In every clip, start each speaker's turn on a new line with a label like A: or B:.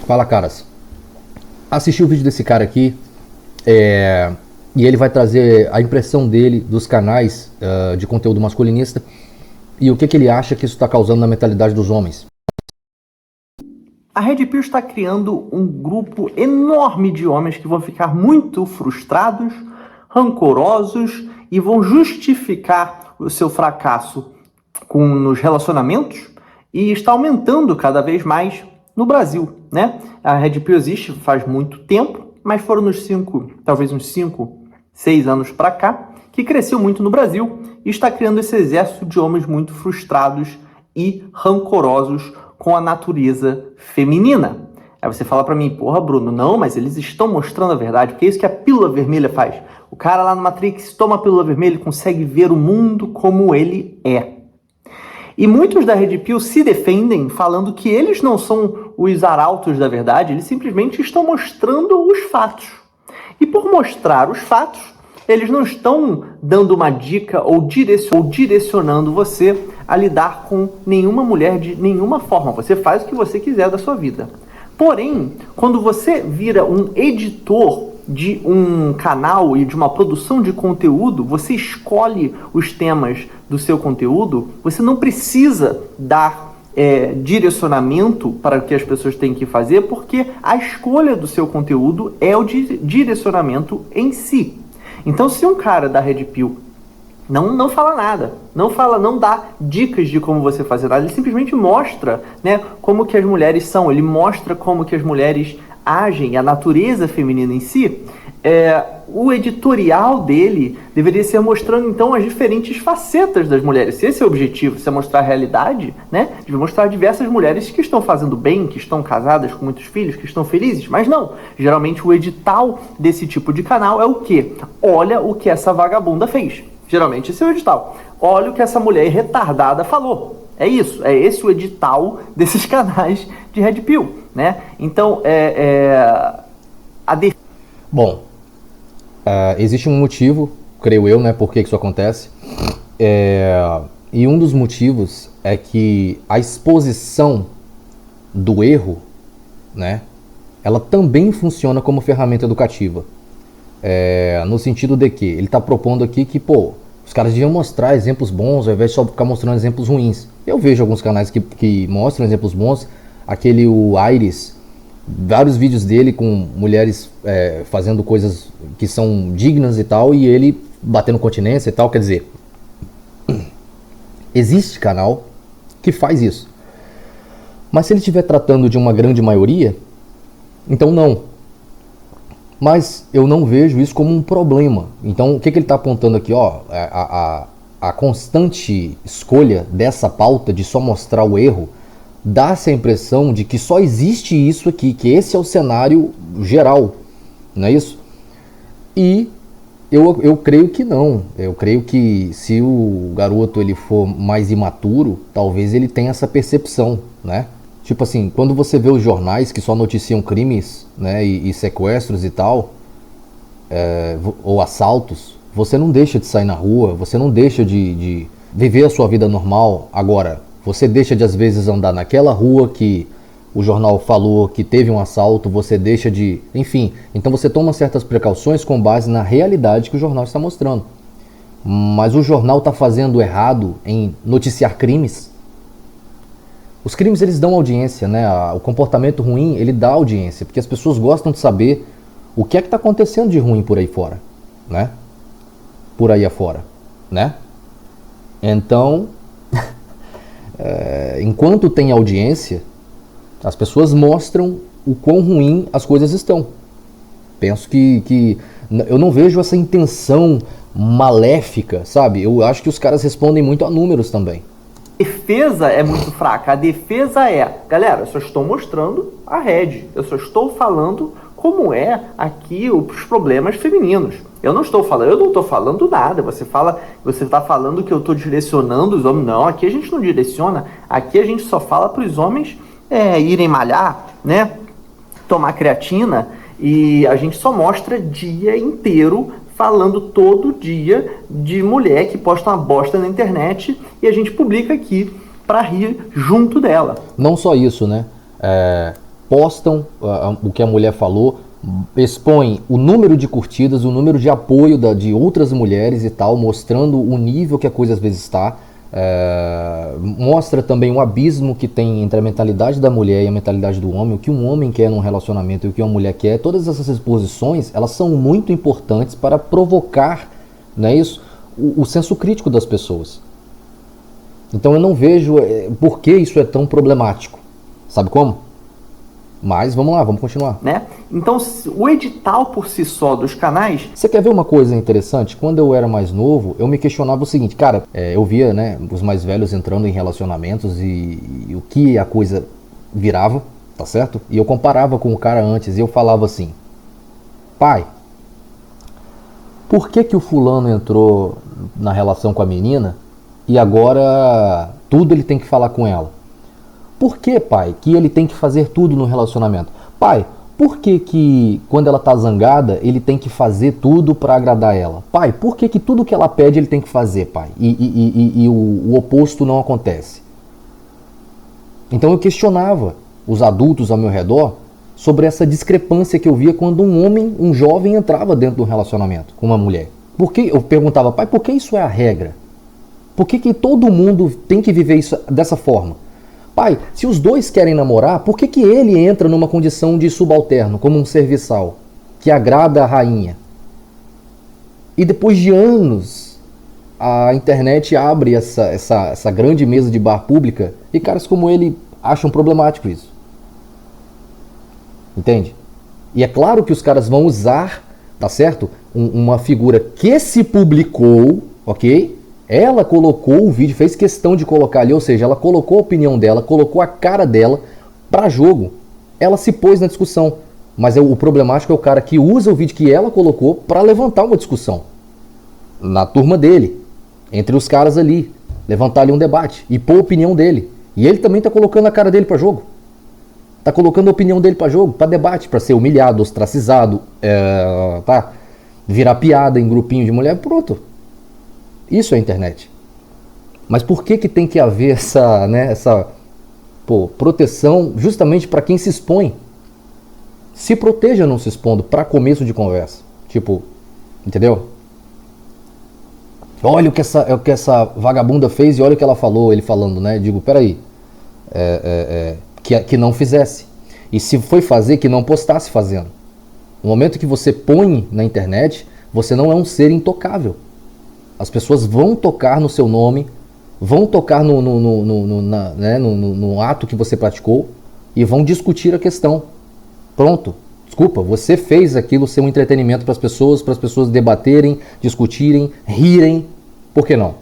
A: Fala, caras. Assisti o vídeo desse cara aqui e ele vai trazer a impressão dele dos canais de conteúdo masculinista e o que ele acha que isso está causando na mentalidade dos homens.
B: A Red Pill está criando um grupo enorme de homens que vão ficar muito frustrados, rancorosos e vão justificar o seu fracasso nos relacionamentos e está aumentando cada vez mais no Brasil, né? A Red Pill existe faz muito tempo, mas foram talvez uns 5, 6 anos para cá, que cresceu muito no Brasil e está criando esse exército de homens muito frustrados e rancorosos com a natureza feminina. Aí você fala pra mim, porra, Bruno, não, mas eles estão mostrando a verdade, porque é isso que a pílula vermelha faz. O cara lá no Matrix toma a pílula vermelha e consegue ver o mundo como ele é. E muitos da Red Pill se defendem falando que eles não são os arautos da verdade, eles simplesmente estão mostrando os fatos. E por mostrar os fatos, eles não estão dando uma dica ou direcionando você a lidar com nenhuma mulher de nenhuma forma. Você faz o que você quiser da sua vida. Porém, quando você vira um editor de um canal e de uma produção de conteúdo, você escolhe os temas do seu conteúdo, você não precisa dar direcionamento para o que as pessoas têm que fazer, porque a escolha do seu conteúdo é o direcionamento em si. Então, se um cara da Red Pill não fala nada, não dá dicas de como você fazer nada, ele simplesmente mostra, né, como que as mulheres são, ele mostra como que as mulheres agem, a natureza feminina em si, o editorial dele deveria ser mostrando então as diferentes facetas das mulheres. Se esse é o objetivo, se é mostrar a realidade, né, de mostrar diversas mulheres que estão fazendo bem, que estão casadas com muitos filhos, que estão felizes, mas não. Geralmente o edital desse tipo de canal é o quê? Olha o que essa vagabunda fez. Geralmente esse é o edital. Olha o que essa mulher retardada falou. É isso, é esse o edital desses canais de Red Pill, né? Então,
A: Bom, existe um motivo, creio eu, né, por que isso acontece. E um dos motivos é que a exposição do erro, né, ela também funciona como ferramenta educativa. No sentido de que ele está propondo aqui que, os caras deviam mostrar exemplos bons ao invés de só ficar mostrando exemplos ruins. Eu vejo alguns canais que mostram exemplos bons. O Aires, vários vídeos dele com mulheres fazendo coisas que são dignas e tal, e ele batendo continência e tal. Quer dizer, existe canal que faz isso. Mas se ele estiver tratando de uma grande maioria, então não. Mas eu não vejo isso como um problema. Então, o que ele está apontando aqui? A constante escolha dessa pauta de só mostrar o erro dá-se a impressão de que só existe isso aqui, que esse é o cenário geral, não é isso? E eu creio que não. Eu creio que se o garoto ele for mais imaturo, talvez ele tenha essa percepção, né? Tipo assim, quando você vê os jornais que só noticiam crimes, né, e sequestros e tal, ou assaltos, você não deixa de sair na rua, você não deixa de viver a sua vida normal. Agora, você deixa de às vezes andar naquela rua que o jornal falou que teve um assalto, você deixa de... Enfim, então você toma certas precauções com base na realidade que o jornal está mostrando. Mas o jornal está fazendo errado em noticiar crimes? Os crimes, eles dão audiência, né? O comportamento ruim, ele dá audiência, porque as pessoas gostam de saber o que é que está acontecendo de ruim por aí fora, né? Por aí afora, né? Então, enquanto tem audiência, as pessoas mostram o quão ruim as coisas estão. Penso que eu não vejo essa intenção maléfica, sabe? Eu acho que os caras respondem muito a números também.
B: Defesa é muito fraca. A defesa galera, eu só estou mostrando a Red. Eu só estou falando como é aqui os problemas femininos. Eu não estou falando nada. Você está falando que eu estou direcionando os homens. Não, aqui a gente não direciona. Aqui a gente só fala para os homens irem malhar, né? Tomar creatina. E a gente só mostra dia inteiro falando todo dia de mulher que posta uma bosta na internet e a gente publica aqui para rir junto dela.
A: Não só isso, né? postam o que a mulher falou, expõem o número de curtidas, o número de apoio de outras mulheres e tal, mostrando o nível que a coisa às vezes está. Mostra também o abismo que tem entre a mentalidade da mulher e a mentalidade do homem, o que um homem quer num relacionamento e o que uma mulher quer. Todas essas exposições, elas são muito importantes para provocar, não é isso? O senso crítico das pessoas. Então eu não vejo por que isso é tão problemático. Sabe como? Mas vamos lá, vamos continuar.
B: Né? Então, o edital por si só dos canais...
A: Você quer ver uma coisa interessante? Quando eu era mais novo, eu me questionava o seguinte, cara, eu via, né, os mais velhos entrando em relacionamentos e o que a coisa virava, tá certo? E eu comparava com o cara antes e eu falava assim, pai, por que o fulano entrou na relação com a menina e agora tudo ele tem que falar com ela? Por que, pai, que ele tem que fazer tudo no relacionamento? Pai, por que quando ela tá zangada, ele tem que fazer tudo para agradar ela? Pai, por que tudo que ela pede ele tem que fazer, pai? E o oposto não acontece? Então eu questionava os adultos ao meu redor sobre essa discrepância que eu via quando um jovem entrava dentro de um relacionamento com uma mulher. Eu perguntava, pai, por que isso é a regra? Por que todo mundo tem que viver isso dessa forma? Pai, se os dois querem namorar, por que ele entra numa condição de subalterno, como um serviçal, que agrada a rainha? E depois de anos, a internet abre essa grande mesa de bar pública e caras como ele acham problemático isso. Entende? E é claro que os caras vão usar, tá certo? Uma figura que se publicou, ok? Ela colocou o vídeo, fez questão de colocar ali, ou seja, ela colocou a opinião dela, colocou a cara dela para jogo. Ela se pôs na discussão. Mas o problemático é o cara que usa o vídeo que ela colocou para levantar uma discussão. Na turma dele, entre os caras ali. Levantar ali um debate e pôr a opinião dele. E ele também tá colocando a cara dele para jogo. Tá colocando a opinião dele para jogo, para debate, para ser humilhado, ostracizado, tá? Virar piada em grupinho de mulher, pronto. Isso é a internet. Mas por que tem que haver essa proteção justamente para quem se expõe? Se proteja não se expondo para começo de conversa. Tipo, entendeu? Olha o que essa vagabunda fez e olha o que ela falou, ele falando, né? Digo, peraí, que não fizesse. E se foi fazer, que não postasse fazendo. No momento que você põe na internet, você não é um ser intocável. As pessoas vão tocar no seu nome, vão tocar no ato que você praticou e vão discutir a questão. Pronto. Desculpa, você fez aquilo ser um entretenimento para as pessoas debaterem, discutirem, rirem. Por que não?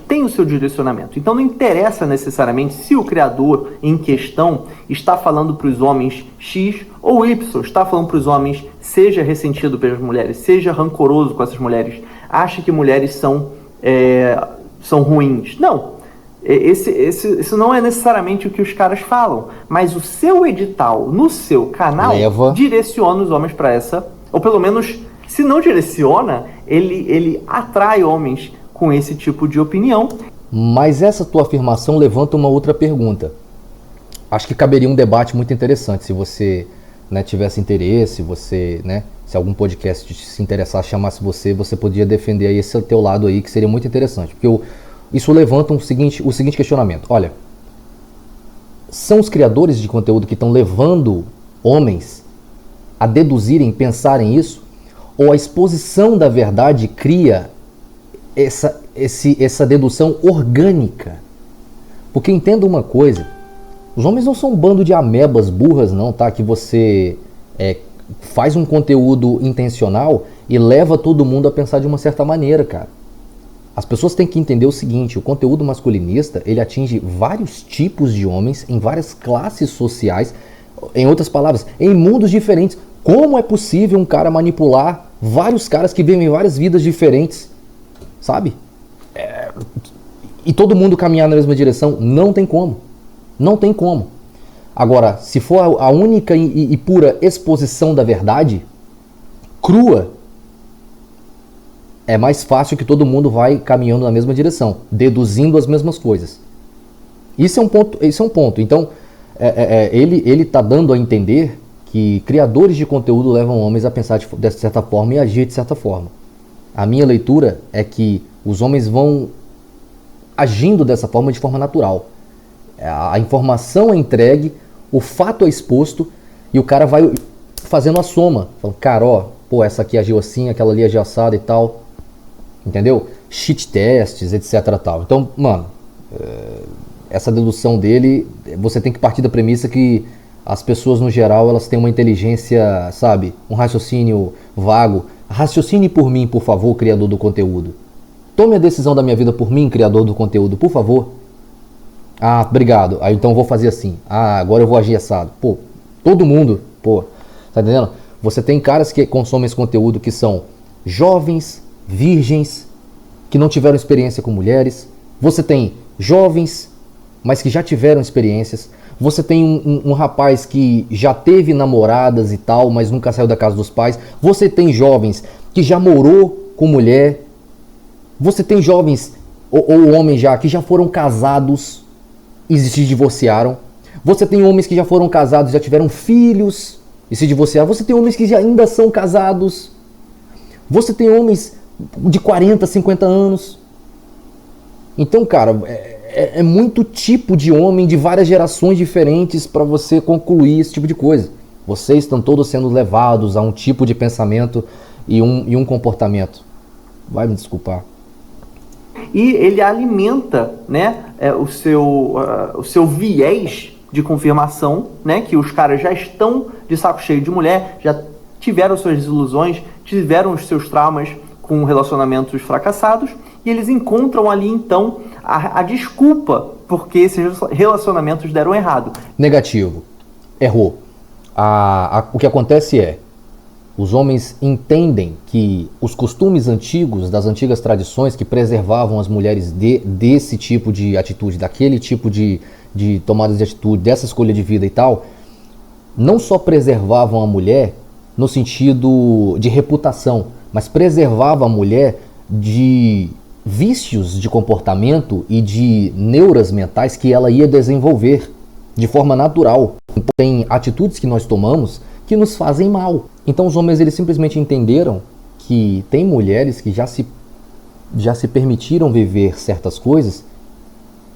B: Tem o seu direcionamento. Então não interessa necessariamente se o criador em questão está falando para os homens X ou Y, está falando para os homens, seja ressentido pelas mulheres, seja rancoroso com essas mulheres, acha que mulheres são ruins. Não. Isso não é necessariamente o que os caras falam. Mas o seu edital no seu canal direciona os homens para essa... Ou pelo menos, se não direciona, ele atrai homens com esse tipo de opinião.
A: Mas essa tua afirmação levanta uma outra pergunta. Acho que caberia um debate muito interessante se você tivesse interesse, se algum podcast se interessasse, chamasse você podia defender aí esse teu lado aí, que seria muito interessante. Porque isso levanta o seguinte questionamento. Olha, são os criadores de conteúdo que estão levando homens a deduzirem, pensarem isso? Ou a exposição da verdade cria essa dedução orgânica? Porque entenda uma coisa, os homens não são um bando de amebas burras não, tá? Que você faz um conteúdo intencional e leva todo mundo a pensar de uma certa maneira, cara. As pessoas têm que entender o seguinte, o conteúdo masculinista, ele atinge vários tipos de homens, em várias classes sociais, em outras palavras, em mundos diferentes. Como é possível um cara manipular vários caras que vivem várias vidas diferentes, sabe? E todo mundo caminhar na mesma direção? Não tem como. Não tem como. Agora, se for a única e pura exposição da verdade, crua, é mais fácil que todo mundo vai caminhando na mesma direção, deduzindo as mesmas coisas. Isso é um ponto. Então, ele tá dando a entender que criadores de conteúdo levam homens a pensar de certa forma e agir de certa forma. A minha leitura é que os homens vão agindo dessa forma de forma natural. A informação é entregue, o fato é exposto e o cara vai fazendo a soma. Falando, cara, ó, pô, essa aqui agiu assim, aquela ali agiu assada e tal. Entendeu? Cheat tests, etc. Tal. Então, mano, essa dedução dele, você tem que partir da premissa que as pessoas no geral, elas têm uma inteligência, sabe? Um raciocínio vago. Raciocine por mim, por favor, criador do conteúdo. Tome a decisão da minha vida por mim, criador do conteúdo, por favor. Ah, obrigado. Aí então eu vou fazer assim. Ah, agora eu vou agir assado. Pô, todo mundo, pô, tá entendendo? Você tem caras que consomem esse conteúdo que são jovens, virgens, que não tiveram experiência com mulheres. Você tem jovens, mas que já tiveram experiências. Você tem um rapaz que já teve namoradas e tal, mas nunca saiu da casa dos pais. Você tem jovens que já morou com mulher. Você tem jovens, ou homens já, que já foram casados e se divorciaram. Você tem homens que já foram casados, já tiveram filhos e se divorciaram. Você tem homens que já ainda são casados. Você tem homens de 40, 50 anos. Então, cara, é muito tipo de homem de várias gerações diferentes para você concluir esse tipo de coisa. Vocês estão todos sendo levados a um tipo de pensamento e um comportamento. Vai me desculpar.
B: E ele alimenta, né, o seu viés de confirmação, né, que os caras já estão de saco cheio de mulher, já tiveram suas desilusões, tiveram os seus traumas com relacionamentos fracassados, e eles encontram ali então a desculpa porque esses relacionamentos deram errado.
A: Negativo. Errou. O que acontece é, os homens entendem que os costumes antigos, das antigas tradições que preservavam as mulheres desse tipo de atitude, daquele tipo de tomada de atitude, dessa escolha de vida e tal, não só preservavam a mulher no sentido de reputação, mas preservavam a mulher de vícios de comportamento e de neuras mentais que ela ia desenvolver de forma natural. Tem atitudes que nós tomamos que nos fazem mal. Então os homens eles simplesmente entenderam que tem mulheres que já se permitiram viver certas coisas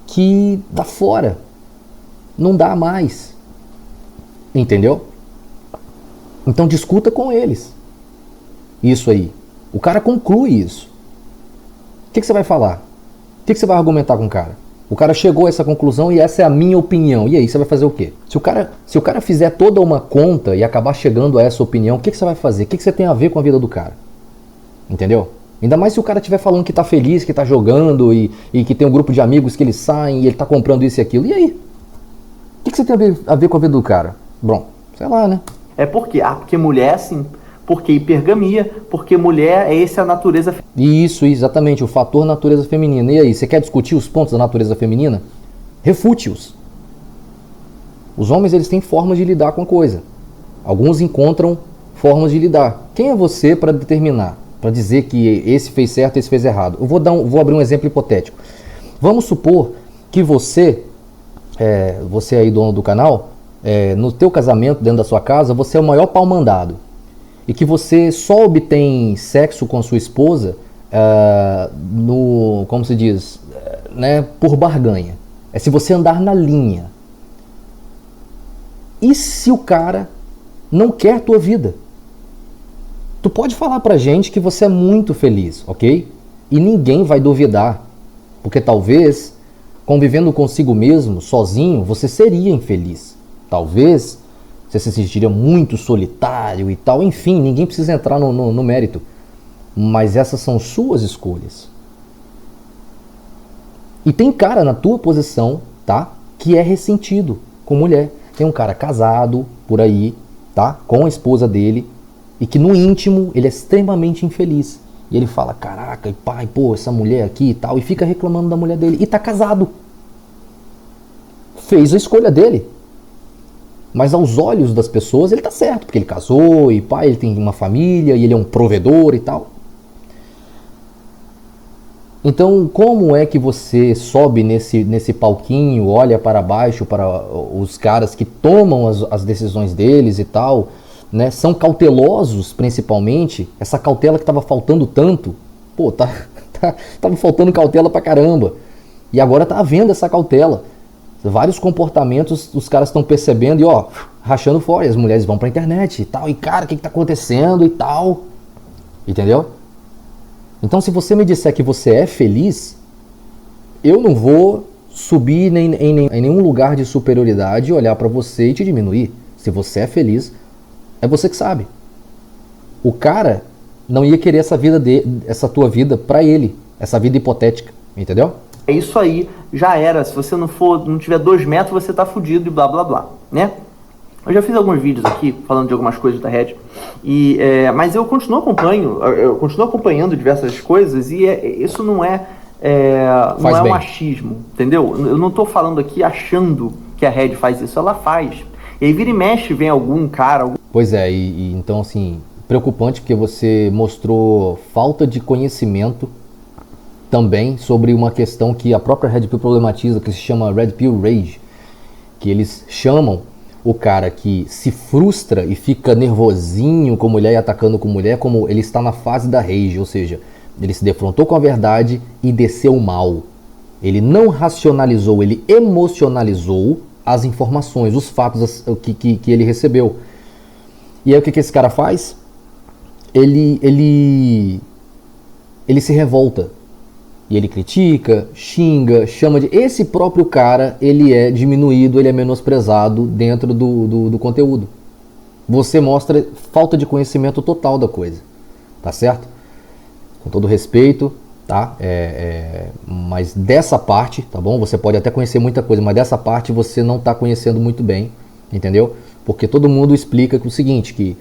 A: que dá fora, não dá mais. Entendeu? Então discuta com eles. Isso aí. O cara conclui isso. O que você vai falar? O que você vai argumentar com o cara? O cara chegou a essa conclusão e essa é a minha opinião. E aí, você vai fazer o quê? Se o cara fizer toda uma conta e acabar chegando a essa opinião, o que você vai fazer? O que você tem a ver com a vida do cara? Entendeu? Ainda mais se o cara estiver falando que tá feliz, que tá jogando e que tem um grupo de amigos que eles saem e ele tá comprando isso e aquilo. E aí? O que você tem a ver com a vida do cara? Bom, sei lá, né?
B: Porque mulher é assim. Porque hipergamia, porque mulher é essa a natureza feminina.
A: Isso, exatamente, o fator natureza feminina. E aí, você quer discutir os pontos da natureza feminina? Refute-os. Os homens, eles têm formas de lidar com a coisa. Alguns encontram formas de lidar. Quem é você para determinar, para dizer que esse fez certo e esse fez errado? Eu vou abrir um exemplo hipotético. Vamos supor que você aí dono do canal, no teu casamento, dentro da sua casa, você é o maior pau mandado. E que você só obtém sexo com a sua esposa como se diz, né, por barganha. É se você andar na linha. E se o cara não quer tua vida? Tu pode falar pra gente que você é muito feliz, ok? E ninguém vai duvidar. Porque talvez, convivendo consigo mesmo, sozinho, você seria infeliz. Talvez você se sentiria muito solitário e tal. Enfim, ninguém precisa entrar no mérito. Mas essas são suas escolhas. E tem cara na tua posição, tá? Que é ressentido com mulher. Tem um cara casado por aí, tá? Com a esposa dele. E que no íntimo ele é extremamente infeliz. E ele fala, caraca, pai, pô, essa mulher aqui e tal. E fica reclamando da mulher dele. E tá casado. Fez a escolha dele. Mas aos olhos das pessoas ele tá certo, porque ele casou e pai, ele tem uma família e ele é um provedor e tal. Então, como é que você sobe nesse palquinho, olha para baixo para os caras que tomam as decisões deles e tal, né? São cautelosos, principalmente. Essa cautela que estava faltando tanto, pô, tava faltando cautela pra caramba. E agora tá havendo essa cautela. Vários comportamentos os caras estão percebendo e ó, rachando fora. E as mulheres vão pra internet e tal. E cara, o que tá acontecendo e tal? Entendeu? Então, se você me disser que você é feliz, eu não vou subir em nenhum lugar de superioridade e olhar pra você e te diminuir. Se você é feliz, é você que sabe. O cara não ia querer essa tua vida pra ele, essa vida hipotética, entendeu?
B: É isso aí, já era. Se você não tiver 2 metros, você tá fudido e blá blá blá, né? Eu já fiz alguns vídeos aqui falando de algumas coisas da Red, mas eu continuo acompanhando diversas coisas e isso não é um achismo, entendeu? Eu não tô falando aqui achando que a Red faz isso, ela faz. E aí vira e mexe, vem algum cara...
A: Pois é, e então assim, preocupante porque você mostrou falta de conhecimento também sobre uma questão que a própria Red Pill problematiza, que se chama Red Pill Rage, que eles chamam o cara que se frustra e fica nervosinho com mulher e atacando com mulher, como ele está na fase da rage, ou seja, ele se defrontou com a verdade e desceu mal. Ele não racionalizou, ele emocionalizou as informações, os fatos que ele recebeu. E aí o que esse cara faz? Ele se revolta. E ele critica, xinga, chama de... Esse próprio cara, ele é diminuído, ele é menosprezado dentro do conteúdo. Você mostra falta de conhecimento total da coisa. Tá certo? Com todo respeito, tá? Mas dessa parte, tá bom? Você pode até conhecer muita coisa, mas dessa parte você não tá conhecendo muito bem, entendeu? Porque todo mundo explica que o seguinte, que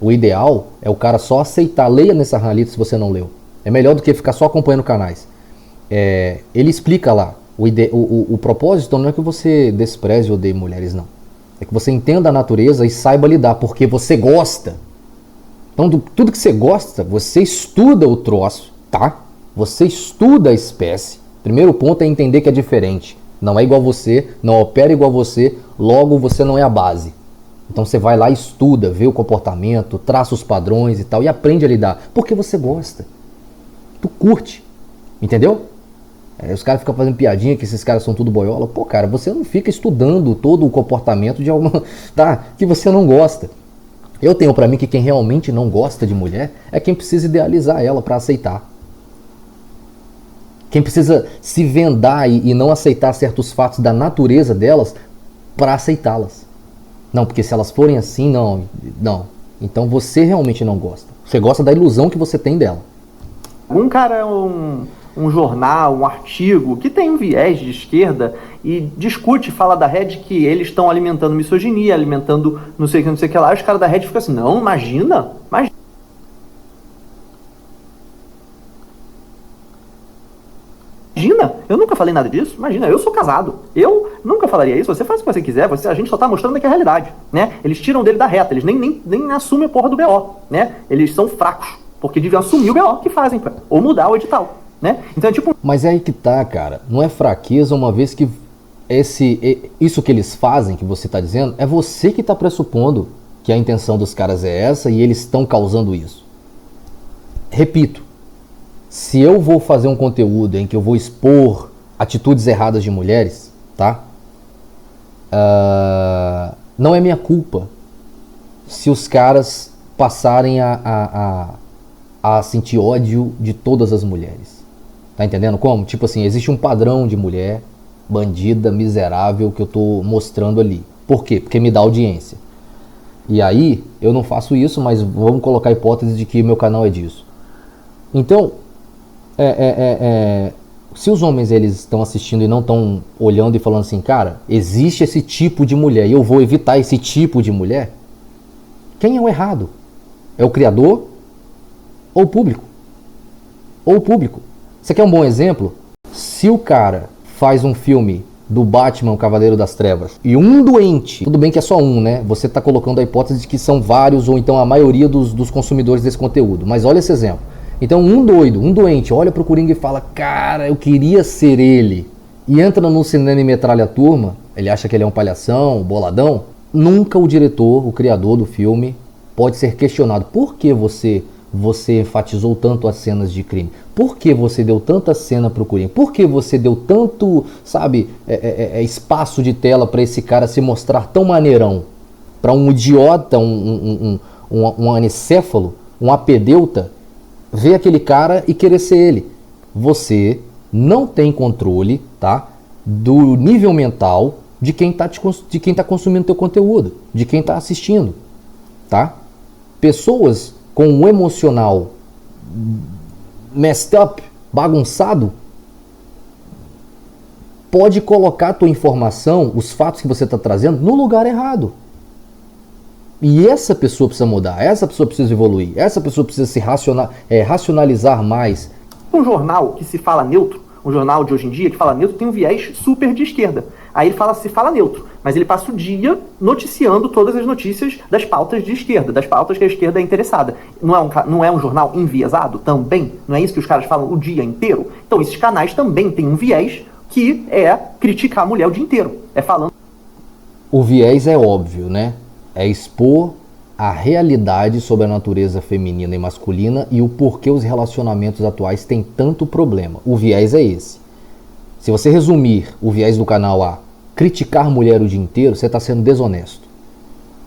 A: o ideal é o cara só aceitar. Leia nessa analista se você não leu. É melhor do que ficar só acompanhando canais. Ele explica lá, o propósito não é que você despreze ou odeie mulheres, não. É que você entenda a natureza e saiba lidar, porque você gosta. Então, tudo que você gosta, você estuda o troço, tá? Você estuda a espécie. Primeiro ponto é entender que é diferente. Não é igual a você, não opera igual a você, logo você não é a base. Então você vai lá e estuda, vê o comportamento, traça os padrões e tal, e aprende a lidar, porque você gosta. Tu curte, entendeu? Os caras ficam fazendo piadinha que esses caras são tudo boiola. Pô, cara, você não fica estudando todo o comportamento de alguma... tá? Que você não gosta. Eu tenho pra mim que quem realmente não gosta de mulher é quem precisa idealizar ela pra aceitar. Quem precisa se vendar e não aceitar certos fatos da natureza delas pra aceitá-las. Não, porque se elas forem assim, não. Então você realmente não gosta. Você gosta da ilusão que você tem dela.
B: Um cara, um jornal, um artigo que tem um viés de esquerda e discute, fala da Red que eles estão alimentando misoginia, alimentando não sei o que lá, e os caras da Red ficam assim, não, imagina. Imagina, eu nunca falei nada disso, imagina, eu sou casado, eu nunca falaria isso, você faz o que você quiser, a gente só tá mostrando aqui a realidade, né? Eles tiram dele da reta, eles nem assumem a porra do BO, né? Eles são fracos, porque deviam assumir o BO que fazem, ou mudar o edital. Né? Então, tipo...
A: Mas é aí que tá, cara. Não é fraqueza, uma vez que isso que eles fazem, que você tá dizendo, é você que tá pressupondo que a intenção dos caras é essa e eles estão causando isso. Repito, se eu vou fazer um conteúdo em que eu vou expor atitudes erradas de mulheres, tá? Não é minha culpa se os caras passarem a sentir ódio de todas as mulheres. Tá entendendo como? Tipo assim, existe um padrão de mulher bandida, miserável que eu tô mostrando ali. Por quê? Porque me dá audiência. E aí, eu não faço isso, mas vamos colocar a hipótese de que meu canal é disso. Então, se os homens eles estão assistindo e não estão olhando e falando assim, cara, existe esse tipo de mulher e eu vou evitar esse tipo de mulher, quem é o errado? É o criador ou o público? Ou o público? Você quer um bom exemplo? Se o cara faz um filme do Batman, o Cavaleiro das Trevas, e um doente, tudo bem que é só um, né? Você está colocando a hipótese de que são vários, ou então a maioria dos consumidores desse conteúdo. Mas olha esse exemplo. Então um doido, um doente, olha pro Coringa e fala, cara, eu queria ser ele. E entra no cinema e metralha a turma, ele acha que ele é um palhação, boladão. Nunca o diretor, o criador do filme, pode ser questionado. Por que você enfatizou tanto as cenas de crime? Por que você deu tanta cena pro Coringa? Por que você deu tanto, sabe, espaço de tela para esse cara se mostrar tão maneirão? Para um idiota, um anicéfalo, um apedeuta, ver aquele cara e querer ser ele. Você não tem controle, tá, do nível mental de quem tá consumindo teu conteúdo, de quem tá assistindo, tá? Pessoas com um emocional messed up, bagunçado, pode colocar a tua informação, os fatos que você está trazendo, no lugar errado. E essa pessoa precisa mudar, essa pessoa precisa evoluir, essa pessoa precisa se racionalizar mais.
B: Um jornal que se fala neutro, um jornal de hoje em dia que fala neutro, tem um viés super de esquerda. Aí ele se fala neutro, mas ele passa o dia noticiando todas as notícias das pautas de esquerda, das pautas que a esquerda é interessada. Não é um jornal enviesado também? Não é isso que os caras falam o dia inteiro? Então esses canais também têm um viés que é criticar a mulher o dia inteiro. É falando...
A: O viés é óbvio, né? É expor a realidade sobre a natureza feminina e masculina e o porquê os relacionamentos atuais têm tanto problema. O viés é esse. Se você resumir o viés do canal a criticar mulher o dia inteiro, você está sendo desonesto.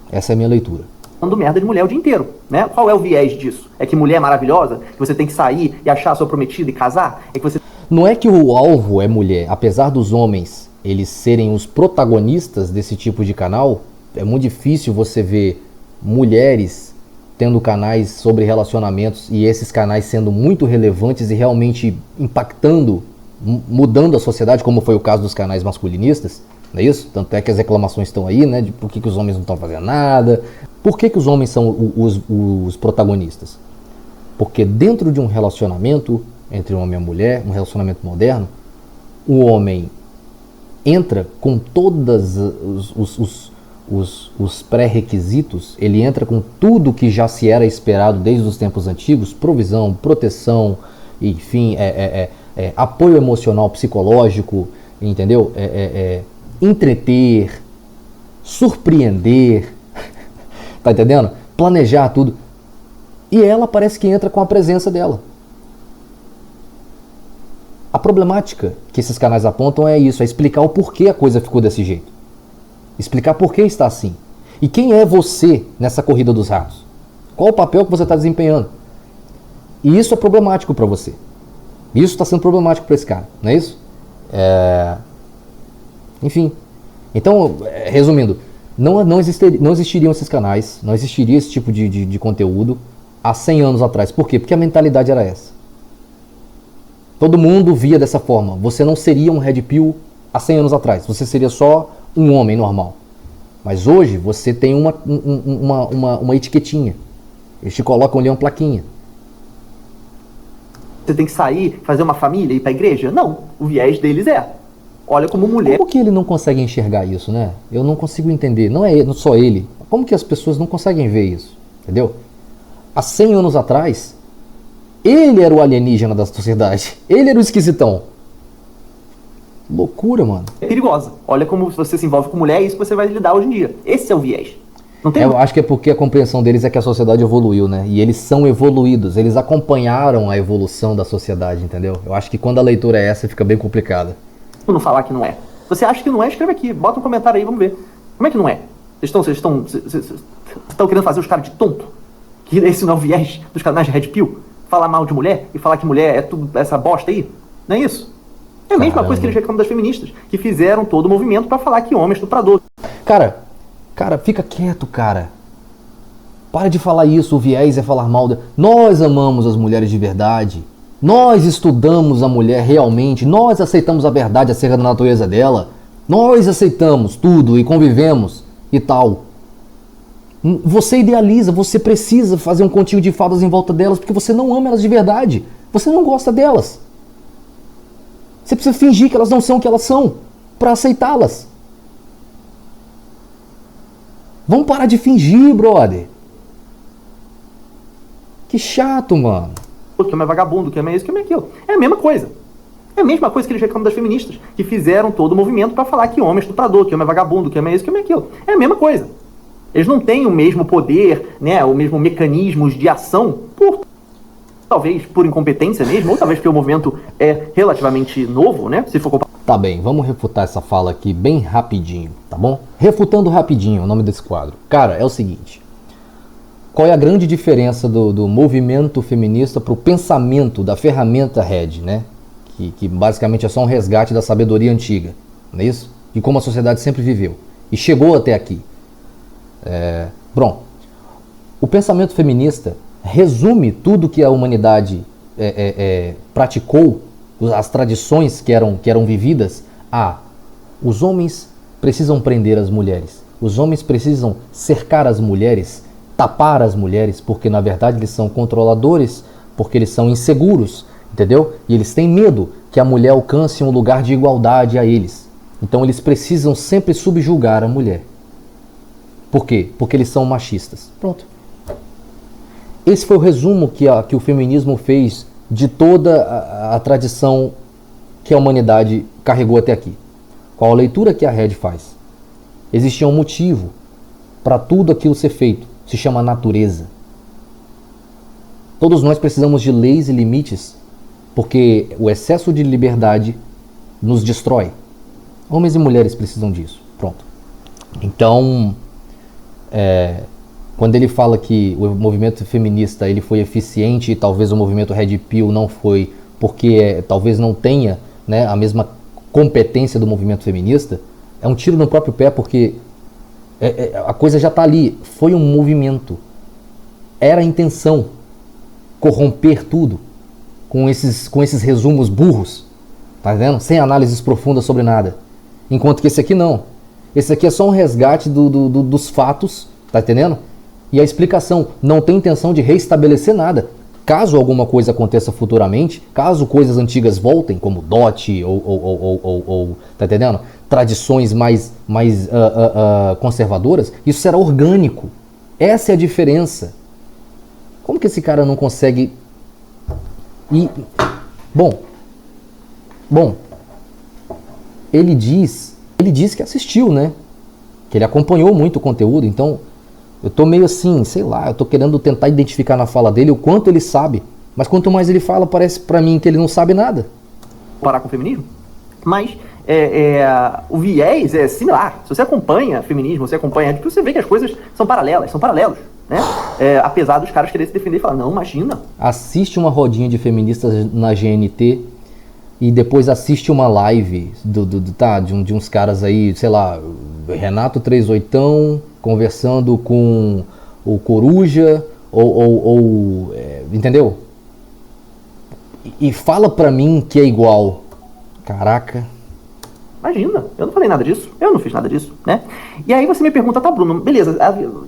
A: Essa é a minha leitura.
B: Falando merda de mulher o dia inteiro, né? Qual é o viés disso? É que mulher é maravilhosa? Que você tem que sair e achar a sua prometida e casar? É que você...
A: Não é que o alvo é mulher. Apesar dos homens eles serem os protagonistas desse tipo de canal, é muito difícil você ver mulheres tendo canais sobre relacionamentos e esses canais sendo muito relevantes e realmente impactando, mudando a sociedade, como foi o caso dos canais masculinistas, não é isso? Tanto é que as reclamações estão aí, né, de por que os homens não estão fazendo nada. Por que os homens são os protagonistas? Porque dentro de um relacionamento entre um homem e uma mulher, um relacionamento moderno, o homem entra com todos os pré-requisitos, ele entra com tudo que já se era esperado desde os tempos antigos, provisão, proteção, enfim, apoio emocional, psicológico, entendeu? Entreter, surpreender, tá entendendo? Planejar tudo. E ela parece que entra com a presença dela. A problemática que esses canais apontam é isso, é explicar o porquê a coisa ficou desse jeito. Explicar por que está assim. E quem é você nessa corrida dos ratos? Qual o papel que você está desempenhando? E isso é problemático para você. Isso está sendo problemático para esse cara, não é isso? Enfim. Então, resumindo, não existiriam esses canais, não existiria esse tipo de conteúdo há 100 anos atrás. Por quê? Porque a mentalidade era essa. Todo mundo via dessa forma. Você não seria um Red Pill há 100 anos atrás. Você seria só um homem normal. Mas hoje você tem uma etiquetinha. Eles te colocam ali uma plaquinha.
B: Você tem que sair, fazer uma família e ir pra igreja? Não. O viés deles olha como mulher...
A: Como que ele não consegue enxergar isso, né? Eu não consigo entender. Não é só ele. Como que as pessoas não conseguem ver isso? Entendeu? Há 100 anos atrás, ele era o alienígena da sociedade. Ele era o esquisitão. Loucura, mano.
B: É perigosa. Olha como você se envolve com mulher, é isso que você vai lidar hoje em dia. Esse é o viés. Não tem...
A: Eu acho que é porque a compreensão deles é que a sociedade evoluiu, né? E eles são evoluídos. Eles acompanharam a evolução da sociedade, entendeu? Eu acho que quando a leitura é essa, fica bem complicada.
B: Não falar que não é. Se você acha que não é, escreve aqui. Bota um comentário aí, vamos ver. Como é que não é? Vocês estão querendo fazer os caras de tonto? Que esse não é o viés dos canais de Red Pill? Falar mal de mulher e falar que mulher é tudo essa bosta aí? Não é isso? É a mesma coisa que eles reclamam das feministas, que fizeram todo o movimento pra falar que homem é estuprador.
A: Cara, fica quieto, cara. Para de falar isso, o viés é falar mal. Nós amamos as mulheres de verdade. Nós estudamos a mulher realmente. Nós aceitamos a verdade acerca da natureza dela. Nós aceitamos tudo e convivemos e tal. Você idealiza, você precisa fazer um continho de fadas em volta delas porque você não ama elas de verdade. Você não gosta delas. Você precisa fingir que elas não são o que elas são para aceitá-las. Vamos parar de fingir, brother. Que chato, mano.
B: que homem é vagabundo, que homem é isso, que homem é aquilo. É a mesma coisa. É a mesma coisa que eles reclamam das feministas, que fizeram todo o movimento para falar que homem é estuprador, que homem é vagabundo, que homem é isso, que homem é aquilo. É a mesma coisa. Eles não têm o mesmo poder, né, o mesmo mecanismos de ação, talvez por incompetência mesmo, ou talvez porque o movimento é relativamente novo, né, se for comparar.
A: Tá bem, vamos refutar essa fala aqui bem rapidinho, tá bom? Refutando rapidinho, o nome desse quadro. Cara, é o seguinte. Qual é a grande diferença do movimento feminista para o pensamento da ferramenta RED, né? Que basicamente é só um resgate da sabedoria antiga, não é isso? De como a sociedade sempre viveu e chegou até aqui. Bom, o pensamento feminista resume tudo que a humanidade praticou, as tradições que eram vividas os homens precisam prender as mulheres, os homens precisam cercar as mulheres, tapar as mulheres, porque na verdade eles são controladores, porque eles são inseguros, entendeu? E eles têm medo que a mulher alcance um lugar de igualdade a eles. Então eles precisam sempre subjugar a mulher. Por quê? Porque eles são machistas. Pronto. Esse foi o resumo que o feminismo fez de toda a tradição que a humanidade carregou até aqui. Qual a leitura que a RED faz? Existia um motivo para tudo aquilo ser feito. Se chama natureza. Todos nós precisamos de leis e limites, porque o excesso de liberdade nos destrói. Homens e mulheres precisam disso. Pronto. Então, quando ele fala que o movimento feminista ele foi eficiente e talvez o movimento Red Pill não foi, porque talvez não tenha, né, a mesma competência do movimento feminista, é um tiro no próprio pé, porque a coisa já está ali. Foi um movimento. Era a intenção corromper tudo com esses resumos burros, tá vendo? Sem análises profundas sobre nada. Enquanto que esse aqui não. Esse aqui é só um resgate dos fatos, tá entendendo? E a explicação não tem intenção de reestabelecer nada. Caso alguma coisa aconteça futuramente, caso coisas antigas voltem, como dote ou tá entendendo? Tradições mais conservadoras, isso será orgânico. Essa é a diferença. Como que esse cara não consegue... Bom, ele diz que assistiu, né? Que ele acompanhou muito o conteúdo, então eu tô meio assim, sei lá, eu tô querendo tentar identificar na fala dele o quanto ele sabe, mas quanto mais ele fala, parece pra mim que ele não sabe nada.
B: Parar com o feminismo, mas o viés é similar. Se você acompanha feminismo, você acompanha, você vê que as coisas são paralelos, né? Apesar dos caras quererem se defender e falar, não, imagina.
A: Assiste uma rodinha de feministas na GNT e depois assiste uma live de uns caras aí, sei lá, Renato 38 conversando com o Coruja, entendeu? E fala pra mim que é igual. Caraca.
B: Imagina, eu não falei nada disso, eu não fiz nada disso, né? E aí você me pergunta, tá, Bruno, beleza,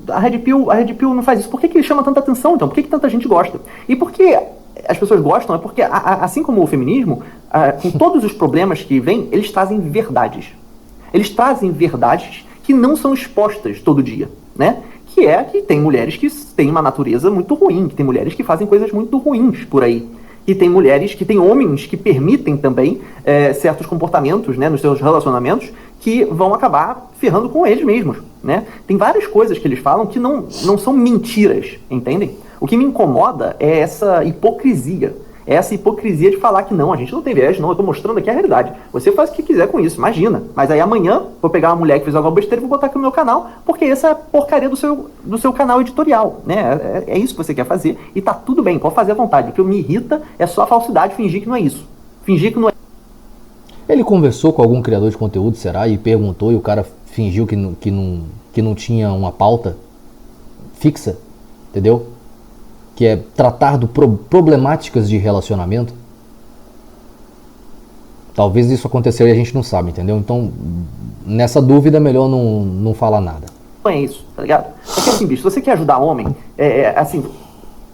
B: a Red Pill não faz isso, por que ele chama tanta atenção, então? Por que tanta gente gosta? E por que as pessoas gostam? É porque, assim como o feminismo, com todos os problemas que vêm, eles trazem verdades. Eles trazem verdades que não são expostas todo dia, né? Que é que tem mulheres que têm uma natureza muito ruim, que tem mulheres que fazem coisas muito ruins por aí. E tem mulheres, que tem homens que permitem também certos comportamentos, né, nos seus relacionamentos que vão acabar ferrando com eles mesmos, né? Tem várias coisas que eles falam que não são mentiras, entendem? O que me incomoda é essa hipocrisia. É essa hipocrisia de falar que não, a gente não tem viés, não, eu tô mostrando aqui a realidade. Você faz o que quiser com isso, imagina. Mas aí amanhã vou pegar uma mulher que fez alguma besteira e vou botar aqui no meu canal, porque essa é a porcaria do seu canal editorial, né? É isso que você quer fazer e tá tudo bem, pode fazer à vontade. O que me irrita é só a falsidade, fingir que não é isso. Fingir que não é.
A: Ele conversou com algum criador de conteúdo, será? E perguntou e o cara fingiu que não tinha uma pauta fixa, entendeu? Que é tratar de problemáticas de relacionamento. Talvez isso aconteceu e a gente não sabe, entendeu? Então, nessa dúvida, é melhor não falar nada.
B: Não é isso, tá ligado? Porque assim, bicho, se você quer ajudar homem, assim,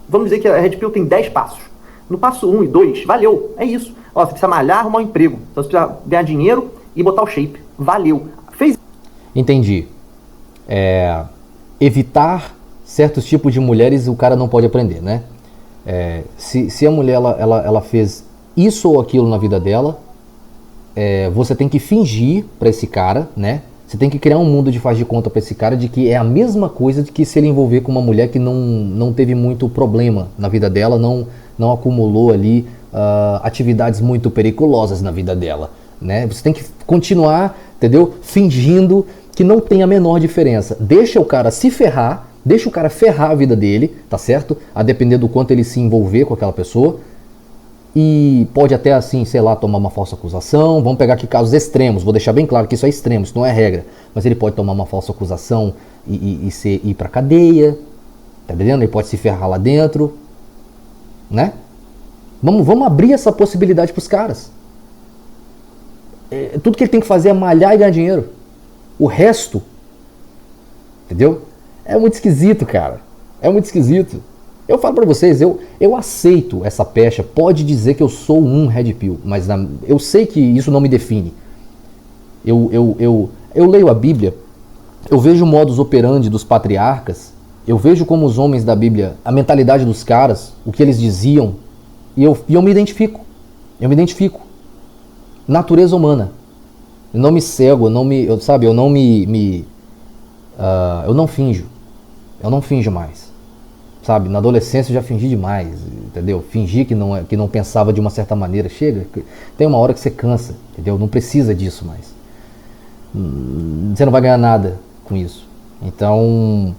B: vamos dizer que a Red Pill tem 10 passos. No passo 1 e 2, valeu, é isso. Ó, você precisa malhar, arrumar um emprego. Então você precisa ganhar dinheiro e botar o shape. Valeu. Fez.
A: Entendi. Evitar certos tipos de mulheres o cara não pode aprender, né? Se a mulher ela fez isso ou aquilo na vida dela, você tem que fingir para esse cara, né? Você tem que criar um mundo de faz de conta para esse cara de que é a mesma coisa de que se ele envolver com uma mulher que não teve muito problema na vida dela, não acumulou ali atividades muito periculosas na vida dela, né? Você tem que continuar, entendeu? Fingindo que não tem a menor diferença. Deixa o cara se ferrar, deixa o cara ferrar a vida dele, tá certo? A depender do quanto ele se envolver com aquela pessoa. E pode até assim, sei lá, tomar uma falsa acusação. Vamos pegar aqui casos extremos, vou deixar bem claro que isso é extremo, isso não é regra. Mas ele pode tomar uma falsa acusação e ir pra cadeia, tá entendendo? Ele pode se ferrar lá dentro, né? Vamos abrir essa possibilidade pros caras. Tudo que ele tem que fazer é malhar e ganhar dinheiro. O resto, entendeu? É muito esquisito, cara. É muito esquisito. Eu falo pra vocês, eu aceito essa pecha. Pode dizer que eu sou um Red Pill, mas eu sei que isso não me define. Eu leio a Bíblia, eu vejo o modus operandi dos patriarcas, eu vejo como os homens da Bíblia, a mentalidade dos caras, o que eles diziam, e eu me identifico. Eu me identifico. Natureza humana. Eu não me cego, eu não finjo. Eu não finjo mais. Sabe, na adolescência eu já fingi demais, entendeu? Fingi que não pensava de uma certa maneira. Chega, tem uma hora que você cansa, entendeu? Não precisa disso mais. Você não vai ganhar nada com isso. Então,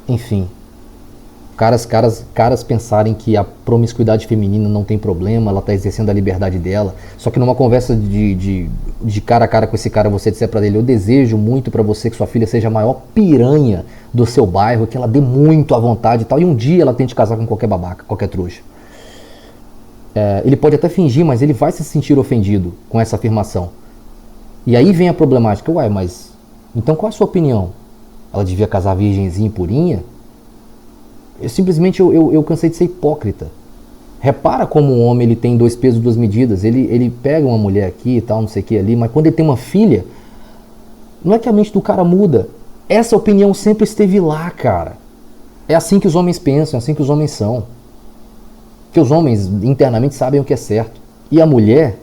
A: enfim, caras pensarem que a promiscuidade feminina não tem problema, ela está exercendo a liberdade dela. Só que numa conversa de cara a cara com esse cara, você disser para ele: eu desejo muito para você que sua filha seja a maior piranha do seu bairro, que ela dê muito à vontade e tal, e um dia ela tente casar com qualquer babaca, qualquer trouxa. Ele pode até fingir, mas ele vai se sentir ofendido com essa afirmação. E aí vem a problemática: uai, mas então qual é a sua opinião? Ela devia casar virgenzinha e purinha? Eu cansei de ser hipócrita. Repara como um homem ele tem 2 pesos, 2 medidas. Ele pega uma mulher aqui e tal, não sei o que ali, mas quando ele tem uma filha, não é que a mente do cara muda. Essa opinião sempre esteve lá, cara. É assim que os homens pensam, é assim que os homens são. Que os homens internamente sabem o que é certo. E a mulher,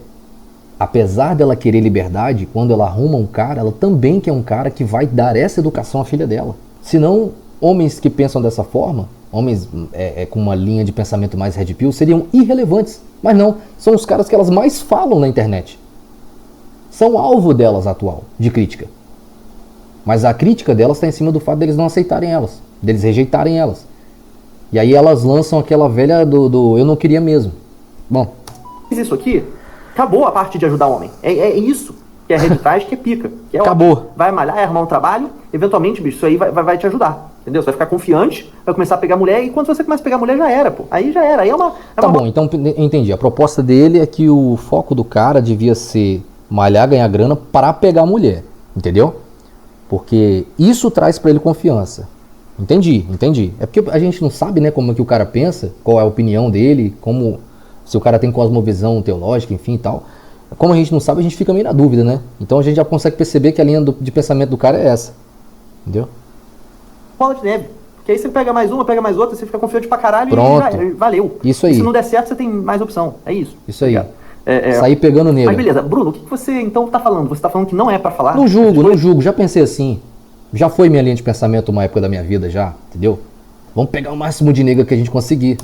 A: apesar dela querer liberdade, quando ela arruma um cara, ela também quer um cara que vai dar essa educação à filha dela. Senão, homens que pensam dessa forma, homens com uma linha de pensamento mais red pill, seriam irrelevantes. Mas não, são os caras que elas mais falam na internet. São alvo delas atual, de crítica. Mas a crítica delas está em cima do fato deles não aceitarem elas, deles rejeitarem elas. E aí elas lançam aquela velha do eu não queria mesmo. Bom.
B: Isso aqui, acabou a parte de ajudar o homem. É isso que a rede traz, que é pica. Que é
A: acabou.
B: Óbvio. Vai malhar, arrumar um trabalho, eventualmente, bicho, isso aí vai te ajudar. Entendeu? Você vai ficar confiante, vai começar a pegar mulher, e quando você começa a pegar mulher, já era, pô. Aí já era. Aí
A: tá bom, então entendi. A proposta dele é que o foco do cara devia ser malhar, ganhar grana para pegar mulher. Entendeu? Porque isso traz para ele confiança. Entendi. É porque a gente não sabe, né, como é que o cara pensa, qual é a opinião dele, se o cara tem cosmovisão teológica, enfim e tal. Como a gente não sabe, a gente fica meio na dúvida, né? Então a gente já consegue perceber que a linha de pensamento do cara é essa. Entendeu?
B: Bola de neve. Porque aí você pega mais uma, pega mais outra, você fica confiante pra caralho.
A: Pronto.
B: E já, valeu.
A: Isso aí.
B: E se não der certo, você tem mais opção. É isso.
A: Isso aí. Sair pegando nele.
B: Mas beleza, Bruno, o que você então tá falando? Você tá falando que não é pra falar?
A: Não julgo. Já pensei assim. Já foi minha linha de pensamento uma época da minha vida já, entendeu? Vamos pegar o máximo de nega que a gente conseguir.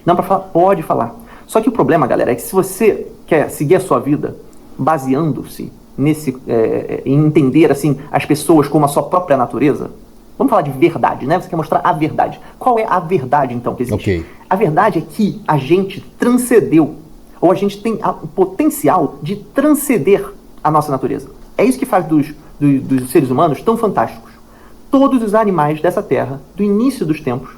B: Não pra falar, pode falar. Só que o problema, galera, é que se você quer seguir a sua vida baseando-se em entender assim as pessoas como a sua própria natureza, vamos falar de verdade, né? Você quer mostrar a verdade. Qual é a verdade, então, que existe?
A: Okay.
B: A verdade é que a gente transcendeu, ou a gente tem o potencial de transcender a nossa natureza. É isso que faz dos seres humanos tão fantásticos. Todos os animais dessa terra, do início dos tempos,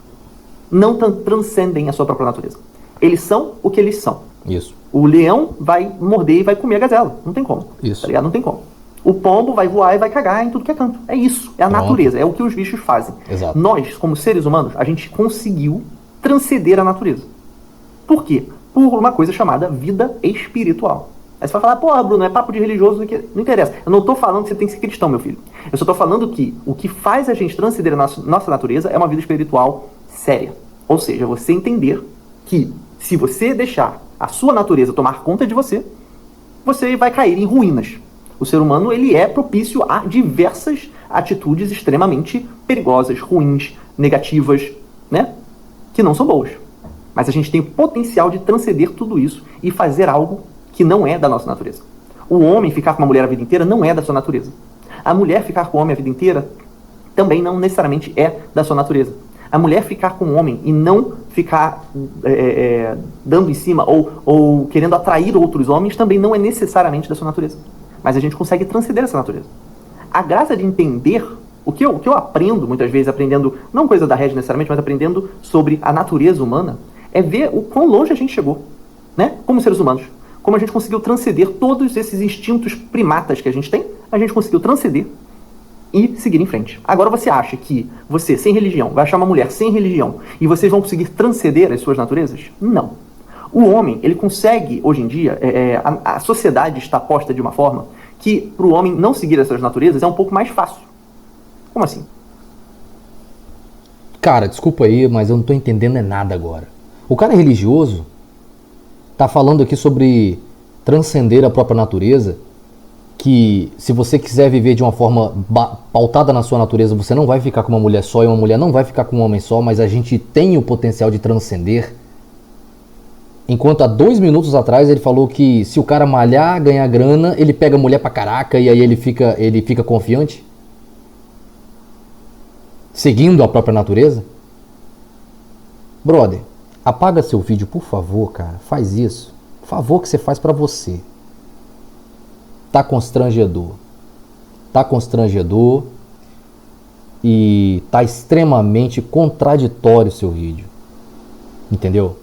B: não transcendem a sua própria natureza. Eles são o que eles são.
A: Isso.
B: O leão vai morder e vai comer a gazela. Não tem como.
A: Isso.
B: Tá ligado? Não tem como. O pombo vai voar e vai cagar em tudo que é canto. É isso. É a natureza. É o que os bichos fazem.
A: Exato.
B: Nós, como seres humanos, a gente conseguiu transcender a natureza. Por quê? Por uma coisa chamada vida espiritual. Aí você vai falar, porra, Bruno, é papo de religioso, não interessa. Eu não estou falando que você tem que ser cristão, meu filho. Eu só estou falando que o que faz a gente transcender a nossa natureza é uma vida espiritual séria. Ou seja, você entender que se você deixar a sua natureza tomar conta de você, você vai cair em ruínas. O ser humano, ele é propício a diversas atitudes extremamente perigosas, ruins, negativas, né? Que não são boas. Mas a gente tem o potencial de transcender tudo isso e fazer algo que não é da nossa natureza. O homem ficar com uma mulher a vida inteira não é da sua natureza. A mulher ficar com o homem a vida inteira também não necessariamente é da sua natureza. A mulher ficar com o homem e não ficar dando em cima ou querendo atrair outros homens também não é necessariamente da sua natureza. Mas a gente consegue transcender essa natureza. A graça de entender, o que eu aprendo muitas vezes, aprendendo, não coisa da Rede necessariamente, mas aprendendo sobre a natureza humana, é ver o quão longe a gente chegou, né? Como seres humanos. Como a gente conseguiu transcender todos esses instintos primatas que a gente tem, a gente conseguiu transcender e seguir em frente. Agora você acha que você, sem religião, vai achar uma mulher sem religião e vocês vão conseguir transcender as suas naturezas? Não. O homem, ele consegue, hoje em dia, a sociedade está posta de uma forma que para o homem não seguir as suas naturezas é um pouco mais fácil. Como assim?
A: Cara, desculpa aí, mas eu não tô entendendo nada agora. O cara religioso tá falando aqui sobre transcender a própria natureza, que se você quiser viver de uma forma pautada na sua natureza, você não vai ficar com uma mulher só e uma mulher não vai ficar com um homem só, mas a gente tem o potencial de transcender. Enquanto há 2 minutos atrás ele falou que se o cara malhar, ganhar grana, ele pega a mulher pra caraca e aí ele fica confiante? Seguindo a própria natureza? Brother, apaga seu vídeo, por favor, cara. Faz isso. Favor que você faz pra você. Tá constrangedor. Tá constrangedor. E tá extremamente contraditório o seu vídeo. Entendeu?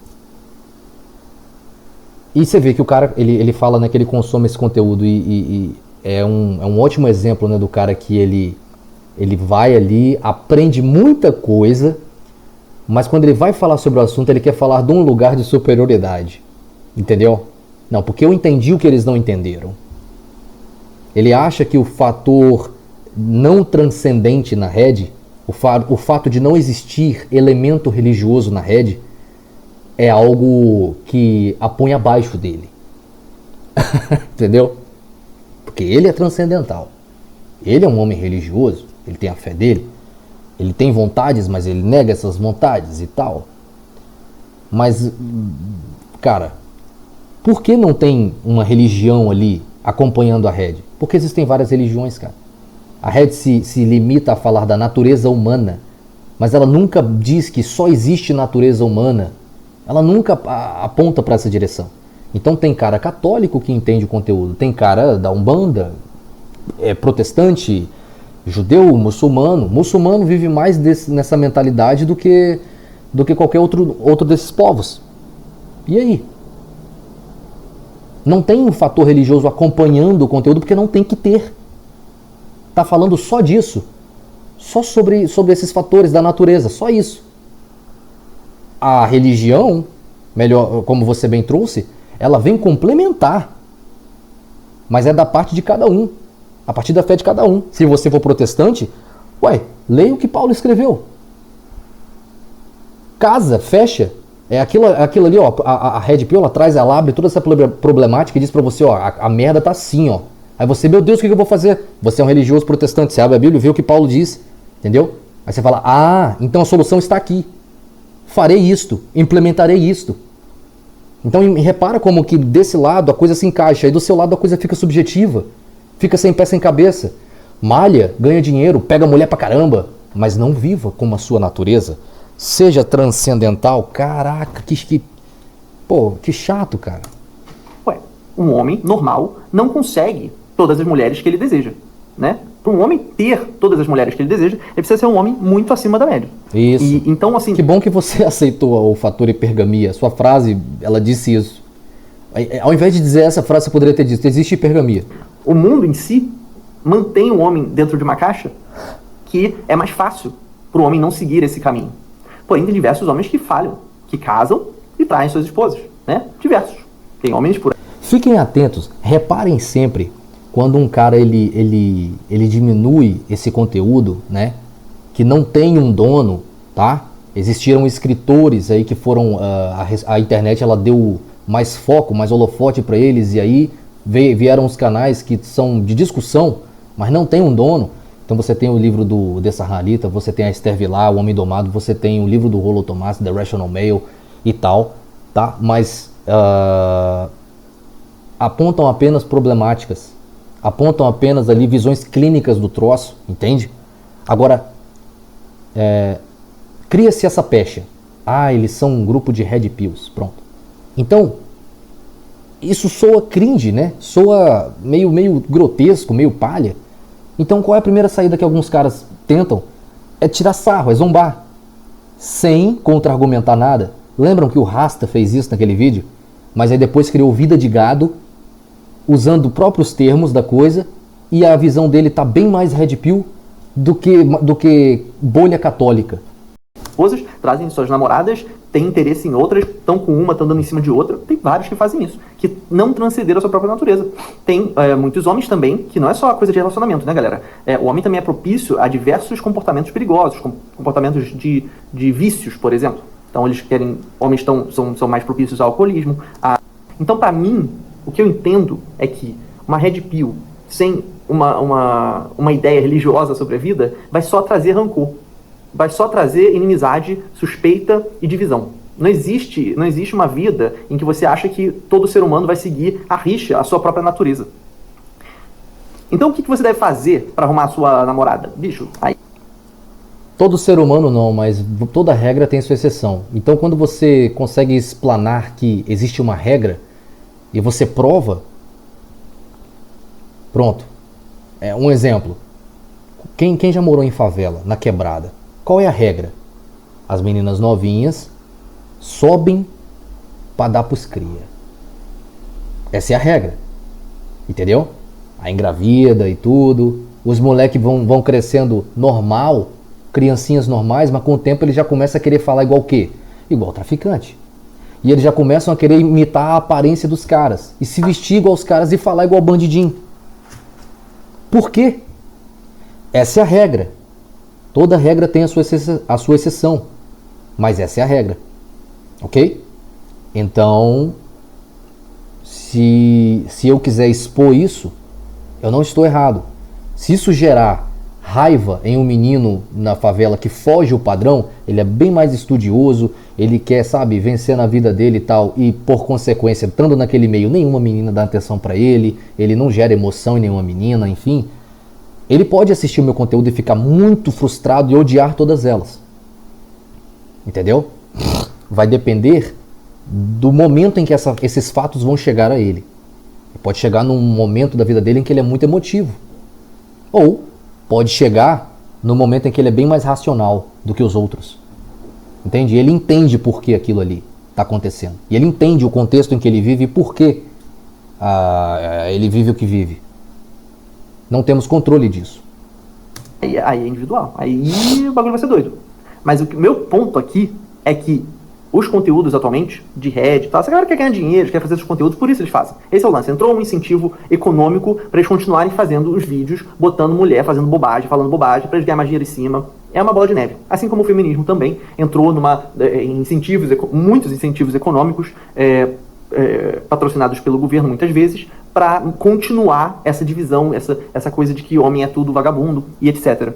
A: E você vê que o cara, ele fala, né, que ele consome esse conteúdo e é um ótimo exemplo, né, do cara que ele vai ali, aprende muita coisa, mas quando ele vai falar sobre o assunto, ele quer falar de um lugar de superioridade. Entendeu? Não, porque eu entendi o que eles não entenderam. Ele acha que o fator não transcendente na rede, o fato de não existir elemento religioso na rede, é algo que a põe abaixo dele. Entendeu? Porque ele é transcendental. Ele é um homem religioso, ele tem a fé dele, ele tem vontades, mas ele nega essas vontades e tal. Mas, cara, por que não tem uma religião ali acompanhando a rede? Porque existem várias religiões, cara. A rede se limita a falar da natureza humana, mas ela nunca diz que só existe natureza humana. Ela nunca aponta para essa direção. Então tem cara católico que entende o conteúdo, tem cara da Umbanda, protestante, judeu, muçulmano. Muçulmano vive mais nessa mentalidade do que qualquer outro desses povos. E aí? Não tem um fator religioso acompanhando o conteúdo porque não tem que ter. Tá falando só disso. Só sobre esses fatores da natureza, só isso. A religião, melhor, como você bem trouxe, ela vem complementar. Mas é da parte de cada um. A partir da fé de cada um. Se você for protestante, leia o que Paulo escreveu. Casa, fecha. É aquilo ali, ó. A Red Pill, ela traz, ela abre toda essa problemática e diz pra você, ó, a merda tá assim, ó. Aí você, meu Deus, o que eu vou fazer? Você é um religioso protestante, você abre a Bíblia e vê o que Paulo diz. Entendeu? Aí você fala, então a solução está aqui. Farei isto, implementarei isto. Então repara como que desse lado a coisa se encaixa, e do seu lado a coisa fica subjetiva, fica sem pé sem cabeça. Malha, ganha dinheiro, pega mulher pra caramba, mas não viva como a sua natureza. Seja transcendental. Caraca, que chato, cara.
B: Um homem normal não consegue todas as mulheres que ele deseja, né? Para um homem ter todas as mulheres que ele deseja, ele precisa ser um homem muito acima da média.
A: Isso.
B: Então, assim...
A: Que bom que você aceitou o fator hipergamia. Sua frase, ela disse isso. Ao invés de dizer essa frase, você poderia ter dito, existe hipergamia.
B: O mundo em si mantém o homem dentro de uma caixa que é mais fácil para o homem não seguir esse caminho. Porém, tem diversos homens que falham, que casam e traem suas esposas, né? Diversos. Tem homens por aí.
A: Fiquem atentos, reparem sempre quando um cara ele diminui esse conteúdo, né, que não tem um dono, tá? Existiram escritores aí que foram, a internet ela deu mais foco, mais holofote para eles, e aí vieram os canais que são de discussão, mas não tem um dono. Então você tem o livro do De Sarnalita, você tem a Esther Vilar, O Homem Domado, você tem o livro do Rollo Tomassi, The Rational Male e tal, tá? Mas apontam apenas problemáticas, apontam apenas ali visões clínicas do troço, entende? Agora, cria-se essa pecha. Eles são um grupo de red pills, pronto. Então, isso soa cringe, né? Soa meio grotesco, meio palha. Então, qual é a primeira saída que alguns caras tentam? É tirar sarro, é zombar, sem contra-argumentar nada. Lembram que o Rasta fez isso naquele vídeo? Mas aí depois criou Vida de Gado, usando próprios termos da coisa, e a visão dele tá bem mais red pill do que bolha católica.
B: Esposas trazem suas namoradas, têm interesse em outras, estão com uma, estão dando em cima de outra. Tem vários que fazem isso, que não transcenderam a sua própria natureza. Tem muitos homens também, que não é só coisa de relacionamento, né, galera? O homem também é propício a diversos comportamentos perigosos, comportamentos de vícios, por exemplo. Então homens são mais propícios ao alcoolismo. Então, para mim, o que eu entendo é que uma red pill sem uma ideia religiosa sobre a vida vai só trazer rancor. Vai só trazer inimizade, suspeita e divisão. Não existe uma vida em que você acha que todo ser humano vai seguir à rixa a sua própria natureza. Então o que você deve fazer para arrumar a sua namorada? Bicho, aí...
A: Todo ser humano não, mas toda regra tem sua exceção. Então quando você consegue explanar que existe uma regra e você prova, pronto. Um exemplo. Quem já morou em favela, na quebrada? Qual é a regra? As meninas novinhas sobem para dar pros cria. Essa é a regra. Entendeu? A engravida e tudo. Os moleques vão crescendo normal, criancinhas normais, mas com o tempo ele já começa a querer falar igual o quê? Igual traficante. E eles já começam a querer imitar a aparência dos caras. E se vestir igual os caras e falar igual bandidinho. Por quê? Essa é a regra. Toda regra tem a sua exceção, mas essa é a regra, ok? Então, se eu quiser expor isso, eu não estou errado. Se isso gerar raiva em um menino na favela que foge o padrão, ele é bem mais estudioso, ele quer, vencer na vida dele e tal, e por consequência, estando naquele meio, nenhuma menina dá atenção pra ele não gera emoção em nenhuma menina, enfim... Ele pode assistir o meu conteúdo e ficar muito frustrado e odiar todas elas. Entendeu? Vai depender do momento em que esses fatos vão chegar a ele. Pode chegar num momento da vida dele em que ele é muito emotivo. Ou pode chegar no momento em que ele é bem mais racional do que os outros. Entende? Ele entende por que aquilo ali está acontecendo. E ele entende o contexto em que ele vive e por que ele vive o que vive. Não temos controle disso.
B: Aí é individual. Aí o bagulho vai ser doido. Mas o meu ponto aqui é que os conteúdos atualmente, de Reddit e tal, essa galera quer ganhar dinheiro, quer fazer esses conteúdos, por isso eles fazem. Esse é o lance. Entrou um incentivo econômico para eles continuarem fazendo os vídeos, botando mulher, fazendo bobagem, falando bobagem, para eles ganharem mais dinheiro em cima. É uma bola de neve. Assim como o feminismo também entrou muitos incentivos econômicos, patrocinados pelo governo muitas vezes, para continuar essa divisão, essa coisa de que homem é tudo vagabundo e etc.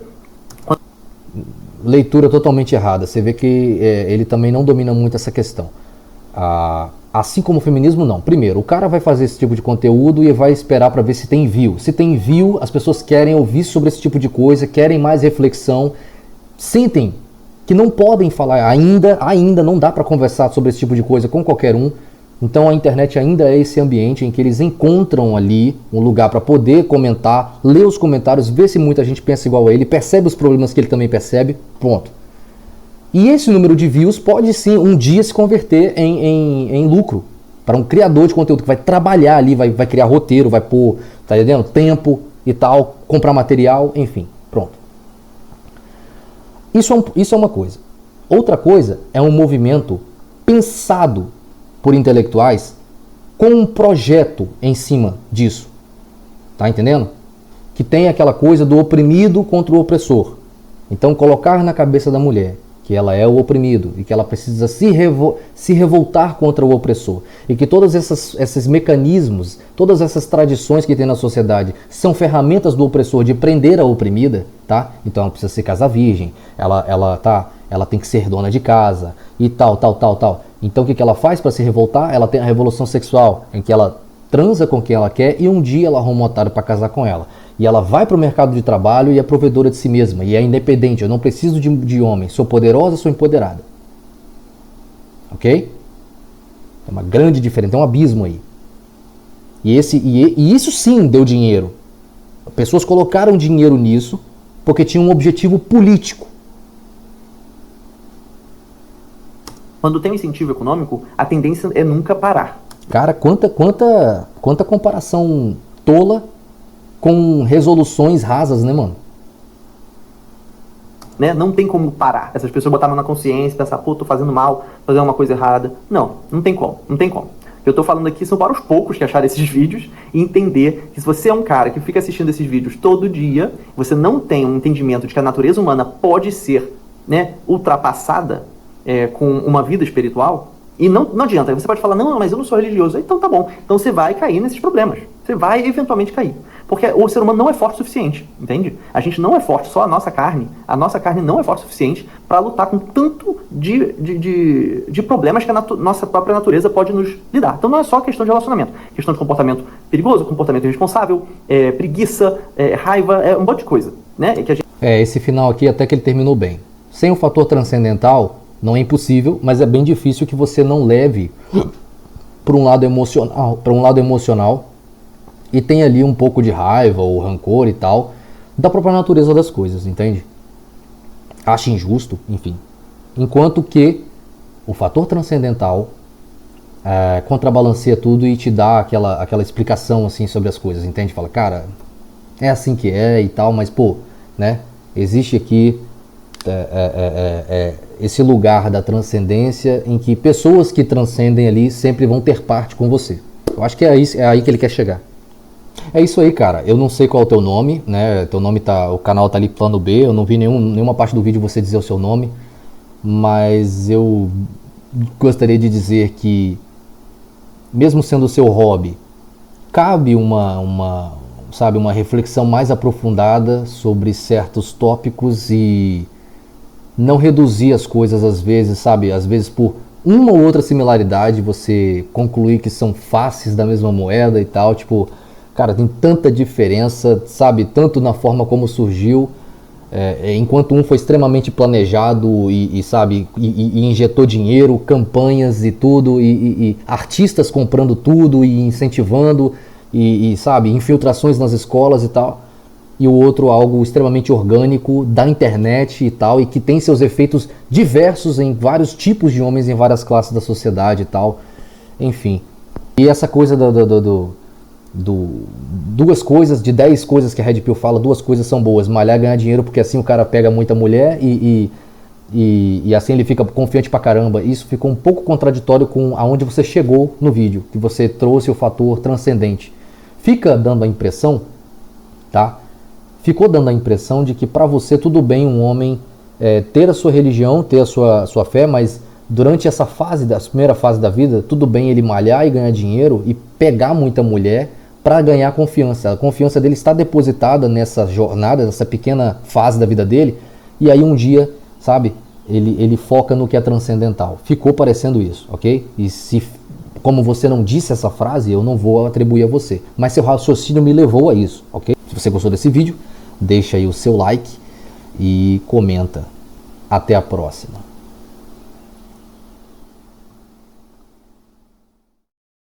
A: Leitura totalmente errada. Você vê que ele também não domina muito essa questão. Assim como o feminismo, não. Primeiro, o cara vai fazer esse tipo de conteúdo e vai esperar para ver se tem view. Se tem view, as pessoas querem ouvir sobre esse tipo de coisa, querem mais reflexão, sentem que não podem falar, ainda não dá para conversar sobre esse tipo de coisa com qualquer um. Então a internet ainda é esse ambiente em que eles encontram ali um lugar para poder comentar, ler os comentários, ver se muita gente pensa igual a ele, percebe os problemas que ele também percebe, pronto. E esse número de views pode sim um dia se converter em lucro para um criador de conteúdo que vai trabalhar ali, vai criar roteiro, vai pôr, tá entendendo? Tempo e tal, comprar material, enfim, pronto. Isso é uma coisa. Outra coisa é um movimento pensado por intelectuais com um projeto em cima disso. Tá entendendo? Que tem aquela coisa do oprimido contra o opressor. Então colocar na cabeça da mulher que ela é o oprimido e que ela precisa se revoltar contra o opressor e que todos esses mecanismos, todas essas tradições que tem na sociedade são ferramentas do opressor de prender a oprimida, tá? Então ela precisa se casar virgem, ela tem que ser dona de casa e tal. Então o que ela faz para se revoltar? Ela tem a revolução sexual, em que ela transa com quem ela quer e um dia ela arruma um otário para casar com ela. E ela vai para o mercado de trabalho e é provedora de si mesma. E é independente, eu não preciso de homem. Sou poderosa, sou empoderada. Ok? É uma grande diferença, tem um abismo aí. E isso sim deu dinheiro. Pessoas colocaram dinheiro nisso porque tinham um objetivo político.
B: Quando tem um incentivo econômico, a tendência é nunca parar.
A: Cara, quanta comparação tola com resoluções rasas, né, mano?
B: Né? Não tem como parar. Essas pessoas botaram na consciência, pensar, pô, tô fazendo mal, fazendo uma coisa errada. Não tem como. O que eu tô falando aqui são para os poucos que acharam esses vídeos e entender que se você é um cara que fica assistindo esses vídeos todo dia, você não tem um entendimento de que a natureza humana pode ser, né, ultrapassada com uma vida espiritual, e não adianta. Você pode falar, não, mas eu não sou religioso. Então tá bom. Então você vai cair nesses problemas. Você vai eventualmente cair. Porque o ser humano não é forte o suficiente, entende? A gente não é forte, só a nossa carne não é forte o suficiente para lutar com tanto de problemas que a nossa própria natureza pode nos lidar. Então não é só questão de relacionamento. Questão de comportamento perigoso, comportamento irresponsável, preguiça, raiva, um monte de coisa, né?
A: Esse final aqui até que ele terminou bem. Sem o fator transcendental, não é impossível, mas é bem difícil que você não leve para um lado emocional, e tem ali um pouco de raiva ou rancor e tal, da própria natureza das coisas, entende? Acha injusto, enfim. Enquanto que o fator transcendental contrabalanceia tudo e te dá aquela explicação assim sobre as coisas, entende? Fala, cara, é assim que é e tal, mas pô, né? Existe aqui esse lugar da transcendência em que pessoas que transcendem ali sempre vão ter parte com você. Eu acho que é aí que ele quer chegar. É isso aí, cara. Eu não sei qual é o teu nome, né? Teu nome o canal tá ali plano B, eu não vi nenhuma parte do vídeo você dizer o seu nome, mas eu gostaria de dizer que, mesmo sendo o seu hobby, cabe uma reflexão mais aprofundada sobre certos tópicos e não reduzir as coisas às vezes, sabe? Às vezes por uma ou outra similaridade você concluir que são faces da mesma moeda e tal, tipo, cara, tem tanta diferença, sabe? Tanto na forma como surgiu, enquanto um foi extremamente planejado e injetou dinheiro, campanhas e tudo, e artistas comprando tudo e incentivando, sabe, infiltrações nas escolas e tal. E o outro algo extremamente orgânico da internet e tal, e que tem seus efeitos diversos em vários tipos de homens, em várias classes da sociedade e tal, enfim. E essa coisa duas coisas, de 10 coisas que a Red Pill fala, 2 coisas são boas: malhar e ganhar dinheiro, porque assim o cara pega muita mulher e assim ele fica confiante pra caramba. Isso ficou um pouco contraditório com aonde você chegou no vídeo, que você trouxe o fator transcendente. Fica dando a impressão, tá? Ficou dando a impressão de que para você tudo bem um homem ter a sua religião, ter a sua fé, mas durante essa primeira fase da vida, tudo bem ele malhar e ganhar dinheiro e pegar muita mulher para ganhar confiança. A confiança dele está depositada nessa jornada, nessa pequena fase da vida dele, e aí um dia, sabe, ele foca no que é transcendental. Ficou parecendo isso, ok? E como você não disse essa frase, eu não vou atribuir a você, mas seu raciocínio me levou a isso, ok? Se você gostou desse vídeo, deixa aí o seu like e comenta. Até a próxima.